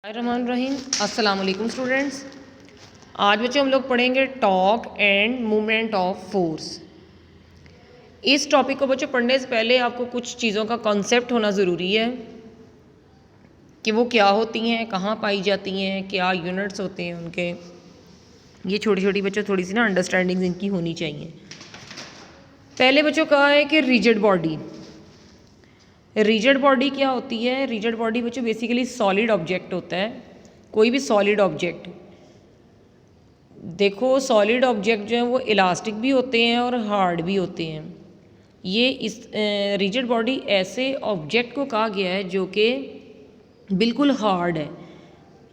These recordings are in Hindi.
रहीम अस्सलाम वालेकुम स्टूडेंट्स। आज बच्चों हम लोग पढ़ेंगे talk and movement of force. इस टॉपिक को बच्चों पढ़ने से पहले आपको कुछ चीज़ों का कॉन्सेप्ट होना ज़रूरी है कि वो क्या होती हैं, कहाँ पाई जाती हैं, क्या यूनिट्स होते हैं उनके। ये छोटी छोटी बच्चों थोड़ी सी ना अंडरस्टैंडिंग इनकी होनी चाहिए। पहले बच्चों कहा है कि रिजिड बॉडी। रिजिड बॉडी क्या होती है? रिजिड बॉडी बच्चों बेसिकली सॉलिड ऑब्जेक्ट होता है। कोई भी सॉलिड ऑब्जेक्ट, देखो सॉलिड ऑब्जेक्ट जो है वो इलास्टिक भी होते हैं और हार्ड भी होते हैं। ये इस रिजिड बॉडी ऐसे ऑब्जेक्ट को कहा गया है जो कि बिल्कुल हार्ड है,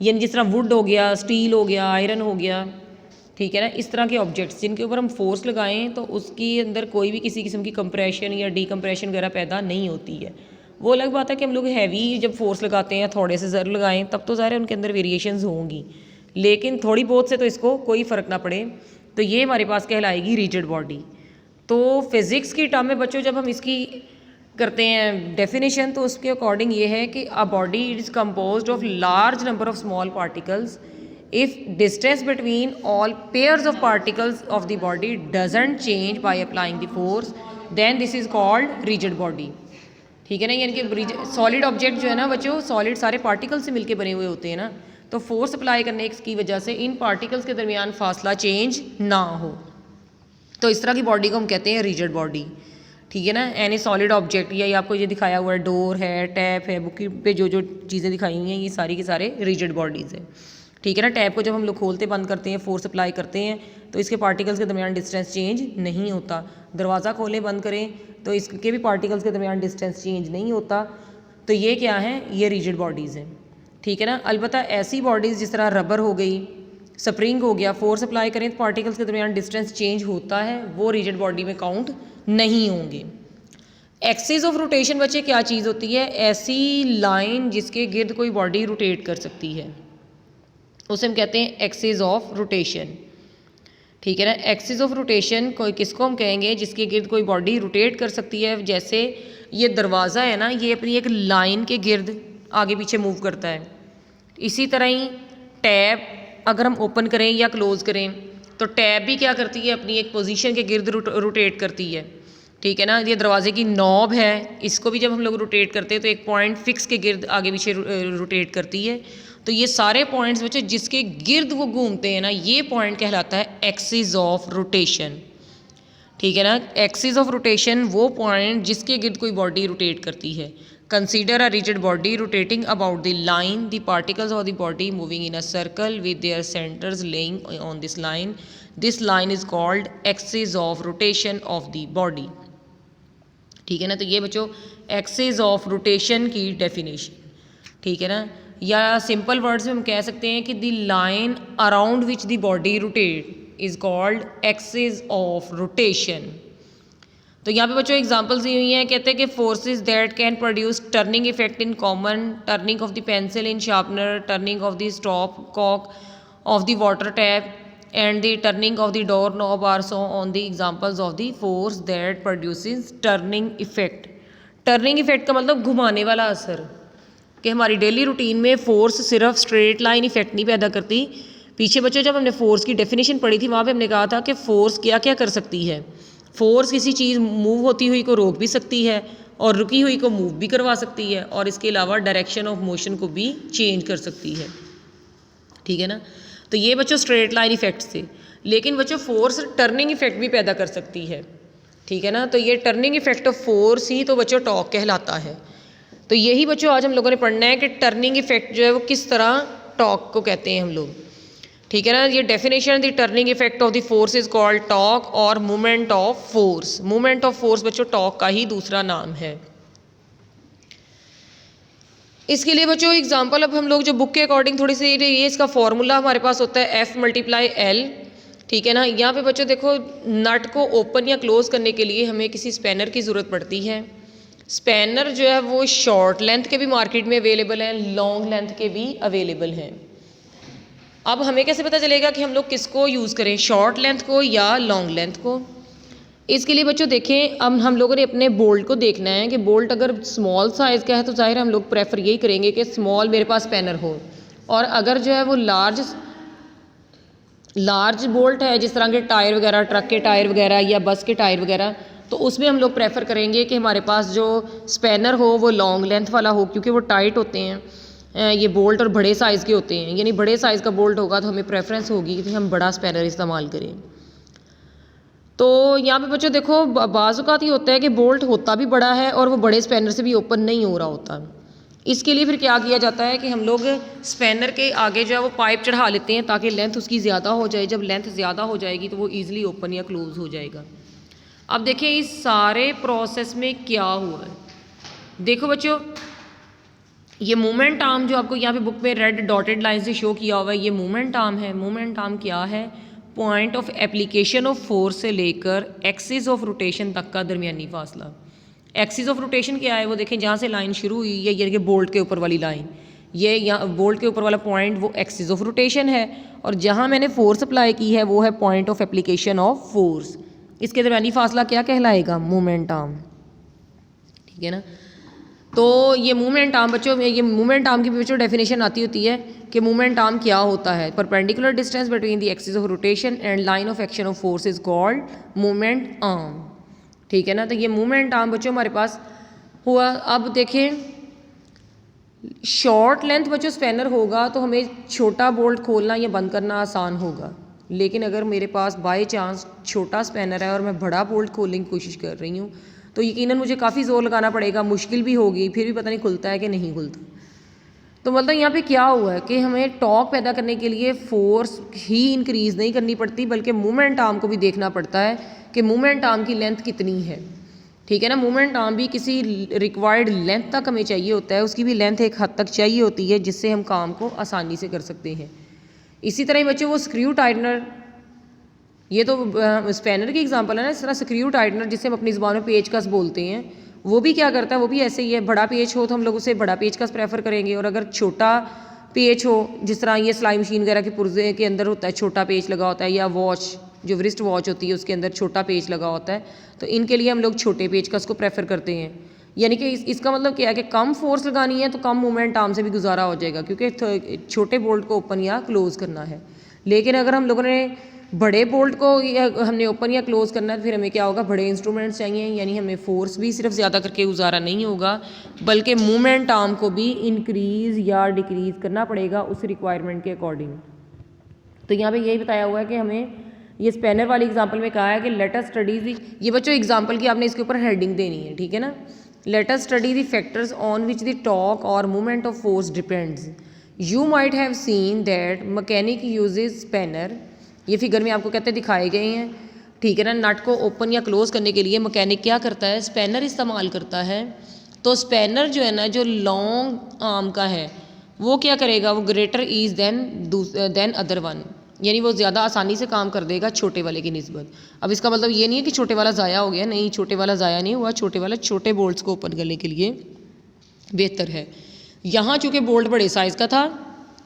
यानी जिस तरह वुड हो गया, स्टील हो गया, आयरन हो गया, ठीक है ना। इस तरह के ऑब्जेक्ट्स जिनके ऊपर हम फोर्स लगाएं तो उसके अंदर कोई भी किसी किस्म की कंप्रेशन या डीकम्प्रेशन वगैरह पैदा नहीं होती है। वो अलग बात है कि हम लोग हैवी जब फोर्स लगाते हैं, थोड़े से ज़र लगाएं, तब तो ज़ाहिर है उनके अंदर वेरिएशंस होंगी, लेकिन थोड़ी बहुत से तो इसको कोई फ़र्क ना पड़े, तो ये हमारे पास कहलाएगी रिजिड बॉडी। तो फिज़िक्स की टर्म में बच्चों जब हम इसकी करते हैं डेफिनेशन, तो उसके अकॉर्डिंग ये है कि a body is composed of large number of small particles if distance between all pairs of particles of the body doesn't change by applying the force, then this is called rigid body। ठीक है ना, यानी कि सॉलिड ऑब्जेक्ट जो है ना बच्चों, सॉलिड सारे पार्टिकल से मिलके बने हुए होते हैं ना, तो फोर्स अप्लाई करने की वजह से इन पार्टिकल्स के दरमियान फासला चेंज ना हो, तो इस तरह की बॉडी को हम कहते हैं रिजिड बॉडी। ठीक है ना। एनी सॉलिड ऑब्जेक्ट, या आपको ये दिखाया हुआ है डोर है, टैप है, बुक पे जो जो चीज़ें दिखाई हुई हैं ये सारी के सारे रिजिड बॉडीज़ हैं। ठीक है ना। टैप को जब हम लोग खोलते बंद करते हैं, फोर्स अप्लाई करते हैं, तो इसके पार्टिकल्स के दरमियान डिस्टेंस चेंज नहीं होता। दरवाज़ा खोलें बंद करें तो इसके भी पार्टिकल्स के दरमियान डिस्टेंस चेंज नहीं होता। तो ये क्या है? ये रिजिड बॉडीज़ हैं। ठीक है ना। अलबत्ता ऐसी बॉडीज़ जिस तरह रबर हो गई, स्प्रिंग हो गया, फोर्स अप्लाई करें तो पार्टिकल्स के दरमियान डिस्टेंस चेंज होता है, वो रिजिड बॉडी में काउंट नहीं होंगे। एक्सिस ऑफ रोटेशन बच्चे क्या चीज़ होती है? ऐसी लाइन जिसके गिर्द कोई बॉडी रोटेट कर सकती है, उसे हम कहते हैं एक्सिस ऑफ रोटेशन। ठीक है ना। एक्सिस ऑफ रोटेशन कोई किसको हम कहेंगे? जिसके गिर्द कोई बॉडी रोटेट कर सकती है। जैसे ये दरवाज़ा है ना, ये अपनी एक लाइन के गिर्द आगे पीछे मूव करता है। इसी तरह ही टैब अगर हम ओपन करें या क्लोज़ करें तो टैब भी क्या करती है? अपनी एक पोजीशन के गिर्द रोटेट करती है। ठीक है ना। ये दरवाजे की नॉब है, इसको भी जब हम लोग रोटेट करते हैं तो एक पॉइंट फिक्स के गिर्द आगे पीछे रोटेट करती है। तो ये सारे पॉइंट्स बच्चे जिसके गिर्द वो घूमते हैं ना, ये पॉइंट कहलाता है एक्सिस ऑफ रोटेशन। ठीक है ना। एक्सिस ऑफ रोटेशन वो पॉइंट जिसके गिर्द कोई बॉडी रोटेट करती है। Consider a rigid body rotating about the line, the particles of the body moving in a circle with their centres laying on this line. This line is called axis of rotation of the body. ठीक है ना। तो ये बच्चों एक्सिस ऑफ रोटेशन की डेफिनेशन। ठीक है ना। या सिंपल वर्ड्स में हम कह सकते हैं कि the line around which the body rotate is called axis of rotation. तो यहाँ पे बच्चों एग्जांपल्स दी हुई हैं। कहते हैं कि forces that can produce turning effect in common, turning of the pencil in sharpener, turning of the stop cock of the water tap and the turning of the door knob are so on the examples of the force that produces turning effect। Turning effect का मतलब घुमाने वाला असर, कि हमारी डेली रूटीन में फोर्स सिर्फ स्ट्रेट लाइन इफेक्ट नहीं पैदा करती। पीछे बच्चों जब हमने फोर्स की डेफिनेशन पढ़ी थी, वहाँ पे हमने कहा था कि फोर्स क्या क्या कर सकती है। फोर्स किसी चीज़ मूव होती हुई को रोक भी सकती है और रुकी हुई को मूव भी करवा सकती है, और इसके अलावा डायरेक्शन ऑफ मोशन को भी चेंज कर सकती है। ठीक है ना। तो ये बच्चों स्ट्रेट लाइन इफेक्ट थे, लेकिन बच्चों फोर्स टर्निंग इफेक्ट भी पैदा कर सकती है। ठीक है ना। तो ये टर्निंग इफेक्ट ऑफ फोर्स ही तो बच्चों टॉक कहलाता है। तो यही बच्चों आज हम लोगों ने पढ़ना है कि टर्निंग इफेक्ट जो है वो किस तरह टॉक को कहते हैं हम लोग। ठीक है ना। ये definition the turning effect of the force is called torque और movement of force. Movement of force बच्चों टॉक का ही दूसरा नाम है। इसके लिए बच्चों एग्जांपल अब हम लोग जो बुक के अकॉर्डिंग थोड़ी सी, ये इसका फॉर्मूला हमारे पास होता है F × L। ठीक है ना। यहाँ पे बच्चों देखो नट को ओपन या क्लोज करने के लिए हमें किसी स्पैनर की ज़रूरत पड़ती है। स्पैनर जो है वो शॉर्ट लेंथ के भी मार्केट में अवेलेबल हैं, लॉन्ग लेंथ के भी अवेलेबल हैं। अब हमें कैसे पता चलेगा कि हम लोग किसको यूज़ करें, शॉर्ट लेंथ को या लॉन्ग लेंथ को? इसके लिए बच्चों देखें, अब हम लोगों ने अपने बोल्ट को देखना है कि बोल्ट अगर स्मॉल साइज़ का है तो ज़ाहिर हम लोग प्रेफर यही करेंगे कि स्मॉल मेरे पास स्पैनर हो। और अगर जो है वो लार्ज बोल्ट है, जिस तरह के टायर वगैरह, ट्रक के टायर वगैरह या बस के टायर वगैरह, तो उसमें हम लोग प्रेफर करेंगे कि हमारे पास जो स्पैनर हो वो लॉन्ग लेंथ वाला हो, क्योंकि वो टाइट होते हैं ये बोल्ट और बड़े साइज़ के होते हैं। यानी बड़े साइज़ का बोल्ट होगा तो हमें प्रेफरेंस होगी कि हम बड़ा स्पैनर इस्तेमाल करें। तो यहाँ पे बच्चों देखो बाज़ औक़ात ये होता है कि बोल्ट होता भी बड़ा है और वो बड़े स्पैनर से भी ओपन नहीं हो रहा होता। इसके लिए फिर क्या किया जाता है कि हम लोग स्पैनर के आगे जो है वो पाइप चढ़ा लेते हैं ताकि लेंथ उसकी ज़्यादा हो जाए। जब लेंथ ज़्यादा हो जाएगी तो वो ईज़िली ओपन या क्लोज़ हो जाएगा। अब देखिए इस सारे प्रोसेस में क्या हुआ है। देखो बच्चों, ये मूवमेंट आर्म जो आपको यहाँ पे बुक में रेड डॉटेड लाइन से शो किया हुआ है, ये मूवमेंट आर्म है। मूवमेंट आर्म क्या है? Point of application of force से लेकर एक्सिस ऑफ रोटेशन तक का दरमियानी फासला। एक्सिस ऑफ रोटेशन क्या है? वो देखें जहाँ से लाइन शुरू हुई है, यानी कि बोल्ट के ऊपर वाली लाइन, ये यहाँ बोल्ट के ऊपर वाला पॉइंट वो एक्सिस ऑफ रोटेशन है, और जहाँ मैंने फोर्स अप्लाई की है वो है point of application of force. इसके दरमियानी फासला क्या कहलाएगा? Movement arm. ठीक है ना। तो ये मूवमेंट आर्म बच्चों, ये मूवमेंट आर्म की बच्चों डेफिनेशन आती होती है कि मूवमेंट आर्म क्या होता है। Perpendicular distance between the axis of rotation and line of action of force is called movement arm. ठीक है ना। तो ये मूवमेंट आर्म बच्चों हमारे पास हुआ। अब देखें शॉर्ट लेंथ बच्चों स्पैनर होगा तो हमें छोटा बोल्ट खोलना या बंद करना आसान होगा, लेकिन अगर मेरे पास बाय चांस छोटा स्पैनर है और मैं बड़ा बोल्ट खोलने की कोशिश कर रही हूँ तो यकीनन मुझे काफ़ी ज़ोर लगाना पड़ेगा, मुश्किल भी होगी, फिर भी पता नहीं खुलता है कि नहीं खुलता। तो मतलब यहाँ पे क्या हुआ है कि हमें टॉर्क पैदा करने के लिए फोर्स ही इंक्रीज़ नहीं करनी पड़ती, बल्कि मूवमेंट आर्म को भी देखना पड़ता है कि मूवमेंट आर्म की लेंथ कितनी है। ठीक है ना। मूवमेंट आर्म भी किसी रिक्वायर्ड लेंथ तक हमें चाहिए होता है, उसकी भी लेंथ एक हद तक चाहिए होती है जिससे हम काम को आसानी से कर सकते हैं। इसी तरह ही बच्चों वो स्क्रू टाइटनर, ये तो स्पैनर की एग्जांपल है ना। इस तरह स्क्रू टाइटनर जिसे हम अपनी ज़बान में पेचकस बोलते हैं, वो भी क्या करता है, वो भी ऐसे ही है। बड़ा पेच हो तो हम लोग उसे बड़ा पेचकस प्रेफर करेंगे, और अगर छोटा पेच हो, जिस तरह ये सिलाई मशीन वगैरह के पुर्जे के अंदर होता है छोटा पेच लगा होता है, या वॉच जो रिस्ट वॉच होती है उसके अंदर छोटा पेच लगा होता है, तो इनके लिए हम लोग छोटे पेचकस को प्रेफर करते हैं। यानी कि इसका मतलब क्या है कि कम फोर्स लगानी है तो कम मूवमेंट आर्म से भी गुजारा हो जाएगा, क्योंकि छोटे बोल्ट को ओपन या क्लोज़ करना है। लेकिन अगर हम लोगों ने बड़े बोल्ट को हमने ओपन या क्लोज़ करना है तो फिर हमें क्या होगा, बड़े इंस्ट्रूमेंट्स चाहिए, यानी हमें फोर्स भी सिर्फ ज़्यादा करके गुजारा नहीं होगा, बल्कि मूवमेंट आर्म को भी इंक्रीज़ या डिक्रीज़ करना पड़ेगा उस रिक्वायरमेंट के अकॉर्डिंग। तो यहाँ पे यही बताया हुआ है कि हमें ये स्पैनर वाली एग्जांपल में कहा है कि लेट अस स्टडी दी, ये बच्चों एग्जांपल की आपने इसके ऊपर हेडिंग देनी है। ठीक है ना। Let us study the factors on which the torque और movement of force depends. You might have seen that mechanic uses spanner, ये फिगर में आपको कहते दिखाए गए हैं। ठीक है ना। नट को ओपन या क्लोज़ करने के लिए मैकेनिक क्या करता है, स्पैनर इस्तेमाल करता है। तो स्पैनर जो है ना, जो लॉन्ग आर्म का है, वो क्या करेगा, वो greater is than other one, यानी वो ज़्यादा आसानी से काम कर देगा छोटे वाले की निस्बत। अब इसका मतलब ये नहीं है कि छोटे वाला ज़ाया हो गया, नहीं, छोटे वाला ज़ाया नहीं हुआ, छोटे वाला छोटे बोल्ट्स को ओपन करने के लिए बेहतर है। यहाँ चूँकि बोल्ट बड़े साइज़ का था,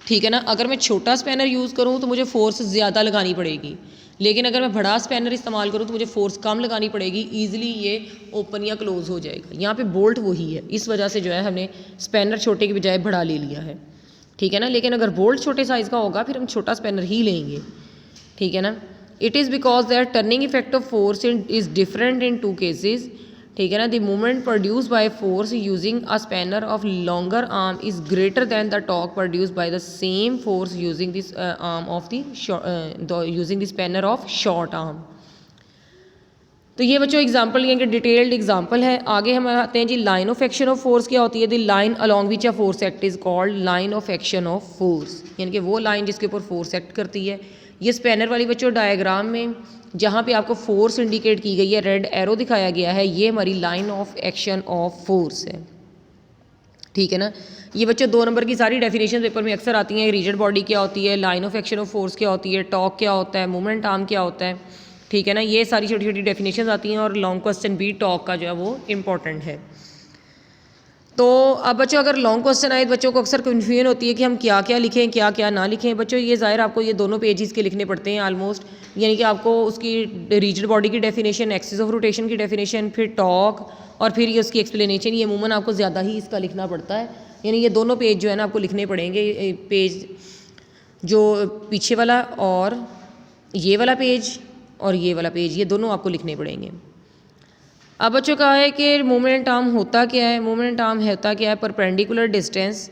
ठीक है ना, अगर मैं छोटा स्पैनर यूज़ करूँ तो मुझे फोर्स ज़्यादा लगानी पड़ेगी, लेकिन अगर मैं बड़ा स्पैनर इस्तेमाल करूँ तो मुझे फोर्स कम लगानी पड़ेगी, ईजिली ये ओपन या क्लोज़ हो जाएगा। यहाँ पे बोल्ट वही है, इस वजह से जो है हमने स्पैनर छोटे की बजाय बड़ा ले लिया है। ठीक है ना। लेकिन अगर बोल्ट छोटे साइज़ का होगा फिर हम छोटा स्पैनर ही लेंगे। ठीक है ना। It is because that turning effect of force is different in two cases. ठीक है ना। The movement produce by force using a spanner of longer arm is greater than the torque produce by the same force using this arm of the using the spanner of short arm. तो ये बच्चों एग्जाम्पल यानी कि डिटेल्ड एग्जाम्पल है। आगे हम आते हैं जी, line of action of force क्या होती है। The line along which a force act is called line of action of force, यानी कि वो लाइन जिसके ऊपर फोर्स एक्ट करती है। ये स्पैनर वाली बच्चों डायग्राम में जहाँ पे आपको फोर्स इंडिकेट की गई है, रेड एरो दिखाया गया है, ये हमारी line of action of force है। ठीक है ना। ये बच्चों 2 नंबर की सारी डेफिनेशन पेपर में अक्सर आती हैं। रिजिड बॉडी क्या होती है, line of action of force क्या होती है, टॉर्क क्या होता है, मूवमेंट आर्म क्या होता है। ठीक है ना। ये सारी छोटी छोटी डेफिनेशन आती हैं, और लॉन्ग क्वेश्चन भी टॉर्क का जो है वो इम्पॉर्टेंट है। तो अब बच्चों अगर लॉन्ग क्वेश्चन आए, बच्चों को अक्सर कन्फ्यूजन होती है कि हम क्या क्या लिखें, क्या क्या ना लिखें। बच्चों ये ज़ाहिर आपको ये दोनों पेजेस के लिखने पड़ते हैं ऑलमोस्ट, यानी कि आपको उसकी रिजिड बॉडी की डेफिनेशन, एक्सिस ऑफ रोटेशन की डेफिनेशन, फिर टॉर्क, और फिर ये उसकी एक्सप्लेनेशन। ये अमूमन आपको ज़्यादा ही इसका लिखना पड़ता है, यानी ये दोनों पेज जो है ना आपको लिखने पड़ेंगे, पेज जो पीछे वाला और ये वाला पेज और ये वाला पेज, ये दोनों आपको लिखने पड़ेंगे। अब बच्चों कहा है कि मोमेंट आर्म होता क्या है, मोमेंट आर्म होता क्या है, perpendicular distance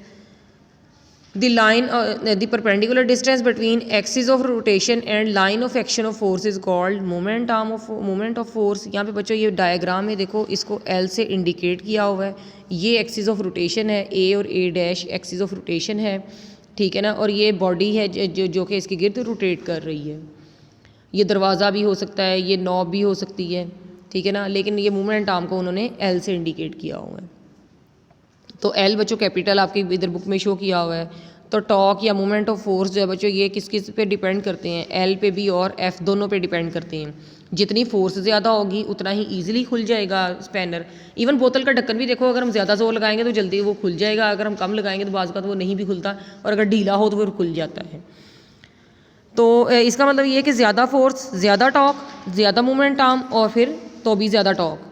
the line the perpendicular distance between axis of rotation and line of action of force is called moment arm of moment of force. यहाँ पे बच्चों ये डायग्राम में देखो, इसको एल से इंडिकेट किया हुआ है, ये एक्सिस ऑफ रोटेशन है, ए और ए डैश एक्सिस ऑफ रोटेशन है, ठीक है ना, और ये बॉडी है जो कि इसके गिर्द रोटेट कर रही है। ये दरवाज़ा भी हो सकता है, ये नॉब भी हो सकती है, ठीक है ना, लेकिन ये मूवमेंट आर्म को उन्होंने एल से इंडिकेट किया हुआ है। तो एल बच्चों कैपिटल आपकी इधर बुक में शो किया हुआ है। तो टॉक या मूवमेंट ऑफ फोर्स जो है बच्चों ये किस किस पे डिपेंड करते हैं, एल पे भी और एफ दोनों पे डिपेंड करते हैं। जितनी फोर्स ज़्यादा होगी उतना ही ईजिली खुल जाएगा स्पैनर। इवन बोतल का ढक्कन भी देखो, अगर हम ज़्यादा जोर लगाएंगे तो जल्दी वो खुल जाएगा, अगर हम कम लगाएंगे तो बाज़ का तो वो नहीं भी खुलता, और अगर ढीला हो तो वो खुल जाता है। तो इसका मतलब ये है कि ज़्यादा फोर्स, ज़्यादा टॉक, ज़्यादा मूवमेंट आर्म और फिर तो भी ज़्यादा टॉक।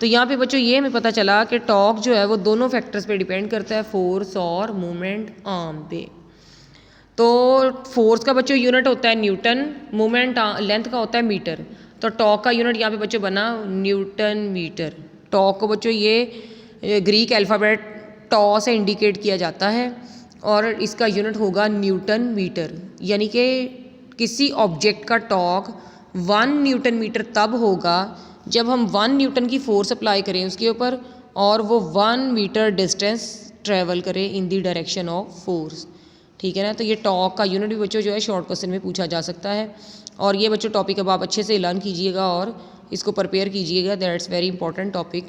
तो यहाँ पे बच्चों ये हमें पता चला कि टॉक जो है वो दोनों फैक्टर्स पे डिपेंड करता है, फोर्स और मूवमेंट आर्म पे। तो फोर्स का बच्चों यूनिट होता है न्यूटन, मूवमेंट लेंथ का होता है मीटर। तो टॉक का यूनिट यहाँ पे बच्चों बना न्यूटन मीटर। टॉक को बच्चों ये ग्रीक अल्फ़ाबेट टॉ से इंडिकेट किया जाता है और इसका यूनिट होगा न्यूटन मीटर। यानी कि किसी ऑब्जेक्ट का टॉक 1 न्यूटन मीटर तब होगा जब हम 1 न्यूटन की फोर्स अप्लाई करें उसके ऊपर और वो 1 मीटर डिस्टेंस ट्रेवल करे इन दी डायरेक्शन ऑफ फोर्स, ठीक है ना। तो ये टॉक का यूनिट भी बच्चों जो है शॉर्ट क्वेश्चन में पूछा जा सकता है। और ये बच्चों टॉपिक अब आप अच्छे से लर्न कीजिएगा और इसको प्रिपेयर कीजिएगा, दैट्स वेरी इंपॉर्टेंट टॉपिक।